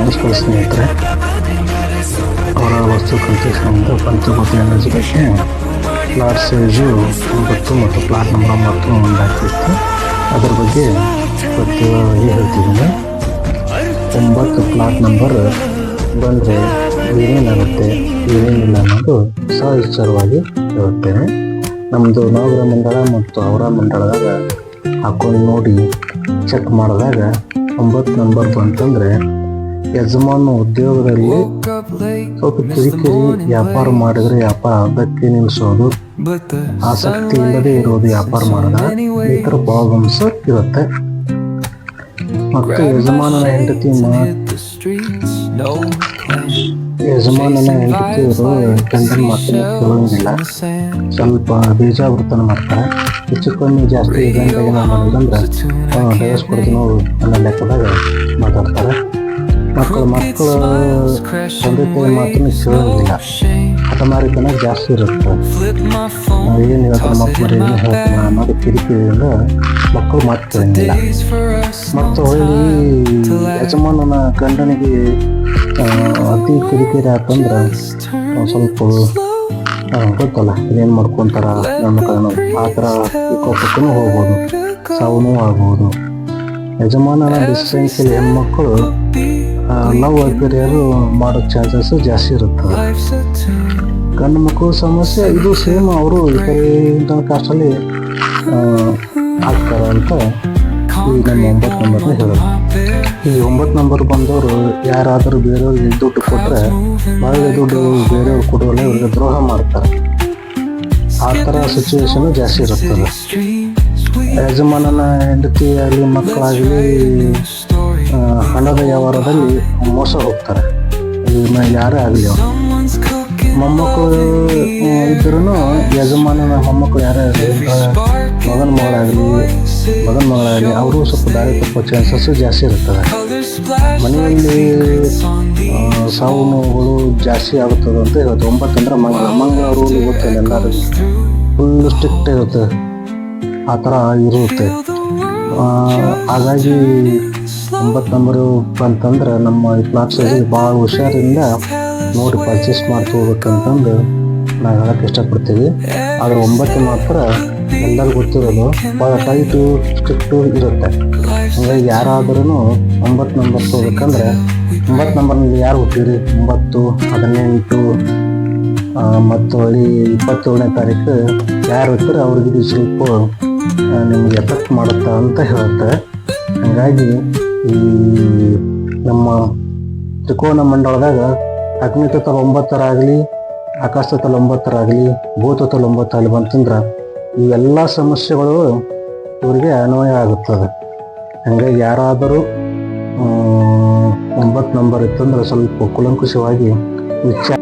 ನಮಸ್ಕಾರ ಸ್ನೇಹಿತರೆ. ಅವರ ವಸ್ತು ಕನ್ಸ್ಟ್ರಕ್ಷನ್ ಪಂಚಕೋಟಿ ಎನರ್ಜಿ ಬಗ್ಗೆ ಪ್ಲಾಟ್ ಸೈಜು 9 ಮತ್ತು ಪ್ಲಾಟ್ ನಂಬರ್ 9 ಒಂದಾಗ್ತಿತ್ತು. ಅದ್ರ ಬಗ್ಗೆ ಇವತ್ತು ಹೇಳ್ತಿದ್ದೀನಿ. 9 ಪ್ಲಾಟ್ ನಂಬರ್ ಬಂದರೆ ಏನೇನಾಗುತ್ತೆ ಏನೇನಿಲ್ಲ ಅನ್ನೋದು ಸವಿಸ್ತಾರವಾಗಿ ಹೇಳುತ್ತೇನೆ. ನಮ್ಮದು ನವಗ್ರಹ ಮಂಡಳ ಮತ್ತು ಅವರ ಮಂಡಳದಾಗ ಹಾಕೊಂಡು ನೋಡಿ ಚೆಕ್ ಮಾಡಿದಾಗ 9 ನಂಬರ್ ಬಂತಂದರೆ ಯಜಮಾನ ಉದ್ಯೋಗದಲ್ಲಿ ಸ್ವಲ್ಪ ಕಿರಿಕಿರಿ ವ್ಯಾಪಾರ ಮಾಡಿದರೆ ವ್ಯಾಪಾರ ಅದಕ್ಕೆ ನಿಲ್ಲಿಸೋದು, ಆಸಕ್ತಿ ಇಲ್ಲದೆ ಇರೋದು ವ್ಯಾಪಾರ ಮಾಡಿದಾಗ ಈ ಥರ ಪ್ರಾಬ್ಲಮ್ಸ್ ಇರುತ್ತೆ. ಮತ್ತು ಯಜಮಾನನ ಹೆಂಡತಿಯವರು ಗಂಡನ ಮಾತನ್ನು ಕೇಳೋಂಗಿಲ್ಲ, ಸ್ವಲ್ಪ ಬೇಜಾವೃತನ ಮಾಡ್ತಾರೆ. ಹೆಚ್ಚು ಕಮ್ಮಿ ಜಾಸ್ತಿ ಗಂಟೆಗೆ ನಾವು ಮಾಡಿದಂದ್ರೆ ಡೈವರ್ಸ್ ಕೊಡ್ತೀನೋ ಅನ್ನೋ ಲೆಕ್ಕದಾಗ ಮಾತಾಡ್ತಾರೆ. ಮಕ್ಕಳು ತಂದೆ ತಾಯಿ ಮಾತನ್ನು ಕೇಳೋಂಗಿಲ್ಲ, ಹಠಮಾರಿತನ ಜಾಸ್ತಿ ಇರುತ್ತೆ. ಏನು ಹೇಳ್ತಾರೆ ಮಕ್ಕಳು ಏನು ಹೇಳ್ತಾನೆ ಅನ್ನೋದು ಕಿರಿಕಿರಿಯಿಂದ ಮಕ್ಕಳು ಮಾತು ಕೇಳೋಂಗಿಲ್ಲ. ಮತ್ತು ಹೊಳ್ಳಿ ಯಜಮಾನನ ಗಂಡನಿಗೆ ಅತಿ ಕಿರಿಕಿರಿ ಆತಂದ್ರೆ ಸ್ವಲ್ಪ ಗೊತ್ತಲ್ಲ ಇದೇನು ಮಾಡ್ಕೊತಾರ ನನ್ನ ಮಕ್ಕಳನ್ನು, ಆ ಥರ ಕೋಪಕ್ಕೂ ಹೋಗ್ಬೋದು, ಸಾವೂ ಆಗ್ಬೋದು. ಯಜಮಾನನ ಡಿಸ್ಟೆನ್ಸಲ್ಲಿ ಹೆಣ್ಮಕ್ಕಳು ಲವ್ ಅಫೇರಿಯರು ಮಾಡೋ ಚಾನ್ಸಸ್ ಜಾಸ್ತಿ ಇರುತ್ತದೆ. ಗಂಡು ಮಕ್ಕಳು ಸಮಸ್ಯೆ ಇದು ಸೇಮ್, ಅವರು ಈ ಕಡೆ ಇಂಟರ್ ಕಾಸ್ಟಲ್ಲಿ ಆಗ್ತಾರೆ ಅಂತ ಈ ನಮ್ಮ 9 ನಂಬರ್ನ ಹೇಳೋದು. ಈ 9 ನಂಬರ್ ಬಂದವರು ಯಾರಾದರೂ ಬೇರೆಯವ್ರಿಗೆ ದುಡ್ಡು ಕೊಟ್ಟರೆ ಒಳ್ಳೆ ದುಡ್ಡು ಬೇರೆಯವ್ರು ಕೊಡುವಲ್ಲ, ಇವ್ರಿಗೆ ದ್ರೋಹ ಮಾಡ್ತಾರೆ. ಆ ಥರ ಸಿಚುವೇಶನ್ ಜಾಸ್ತಿ ಇರುತ್ತದೆ. ಯಜಮಾನನ ಹೆಂಡತಿ ಆಗಲಿ ಮಕ್ಕಳಾಗಲಿ ಹಣದ ವ್ಯವಹಾರದಲ್ಲಿ ಮೋಸ ಹೋಗ್ತಾರೆ. ಯಾರೇ ಆಗಲಿ ಅವರು ಮೊಮ್ಮಕ್ಕಳು ಇದ್ರೂ ಯಜಮಾನನ ಮೊಮ್ಮಕ್ಕಳು ಯಾರೇ ಆಗಲಿ, ಮಗನ ಮಗಳಾಗಲಿ ಅವರು ಸ್ವಲ್ಪ ದಾರಿ ತಪ್ಪೋ ಚಾನ್ಸಸ್ ಜಾಸ್ತಿ ಇರ್ತದೆ. ಮನೆಯಲ್ಲಿ ಸಾವು ನೋವುಗಳು ಜಾಸ್ತಿ ಆಗುತ್ತದೆ ಅಂತ ಹೇಳುತ್ತೆ. 9 ಅಂದ್ರೆ ಮಂಗಳ ರೂಲ್ ಗೊತ್ತಿಲ್ಲ ಎಲ್ಲರಿಗೂ, ಫುಲ್ ಸ್ಟ್ರಿಕ್ಟ್ ಇರುತ್ತೆ, ಆ ಥರ ಇರುತ್ತೆ. ಹಾಗಾಗಿ 9 ನಂಬರು ಬಂತಂದ್ರೆ ನಮ್ಮ ಈ ಪ್ಲಾಟ್ ಸೈಜ್ ಭಾಳ ಹುಷಾರಿಂದ ನೋಡಿ ಪರ್ಚೇಸ್ ಮಾಡ್ಕೋಬೇಕಂತಂದು ನಾವು ಹೇಳಕ್ಕೆ ಇಷ್ಟಪಡ್ತೀವಿ. ಆದರೆ 9 ಮಾತ್ರ ಎಲ್ಲರಿಗೂ ಗೊತ್ತಿರೋದು ಭಾಳ ಟೈಟು ಸ್ಟ್ರಿಕ್ಟು ಇರುತ್ತೆ. ಹಾಗಾಗಿ ಯಾರಾದ್ರೂ 9 ನಂಬರ್ ತೊಗೋಬೇಕಂದ್ರೆ 9 ನಂಬರ್ನಲ್ಲಿ ಯಾರು ಹುಟ್ಟಿರಿ 9, 18 ಮತ್ತು 27ನೇ ತಾರೀಕು ಯಾರು ಇರ್ತಾರೆ ಅವ್ರಿಗೆ ಸ್ವಲ್ಪ ನಿಮಗೆ ಎಫೆಕ್ಟ್ ಮಾಡುತ್ತಾ ಅಂತ ಹೇಳುತ್ತೆ. ಹಾಗಾಗಿ ಈ ನಮ್ಮ ತ್ರಿಕೋನ ಮಂಡಳದಾಗ ಅಗ್ನಿತತ್ವ 9 ಆಕಾಶತತ್ವ 9 ಭೂತತ್ವ 9 ಬಂತಂದ್ರೆ ಇವೆಲ್ಲ ಸಮಸ್ಯೆಗಳು ಇವರಿಗೆ ಅನ್ವಯ ಆಗುತ್ತದೆ. ಹಾಗಾಗಿ ಯಾರಾದರೂ 9 ನಂಬರ್ ಇತ್ತಂದ್ರೆ ಸ್ವಲ್ಪ ಕುಲಂಕುಷವಾಗಿ ವಿಚಾರ